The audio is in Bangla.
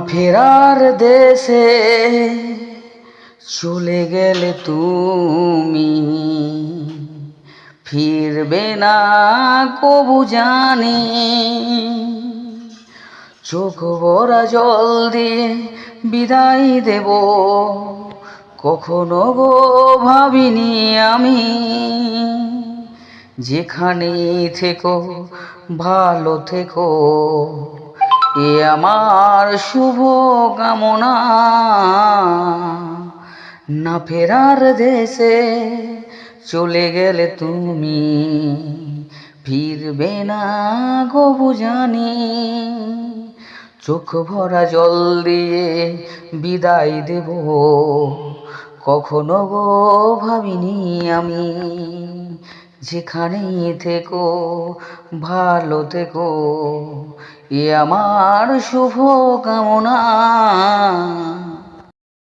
ফেরার দেশে চলে গেলে তুমি ফিরবে না কবু জানি। চোখ ভরা জল দিয়ে বিদায় দেব, কখনো গো ভাবিনি আমি। যেখানে থেকো ভালো থেকো, এ আমার শুভ কামনা। না ফেরার দেশে চলে গেলে তুমি ফিরবে না কবু জানি। চোখ ভরা জল দিয়ে বিদায় দেব, কখনো গো ভাবিনি আমি। যেখানেই থেকো ভালো থেকো, এ আমার শুভ কামনা।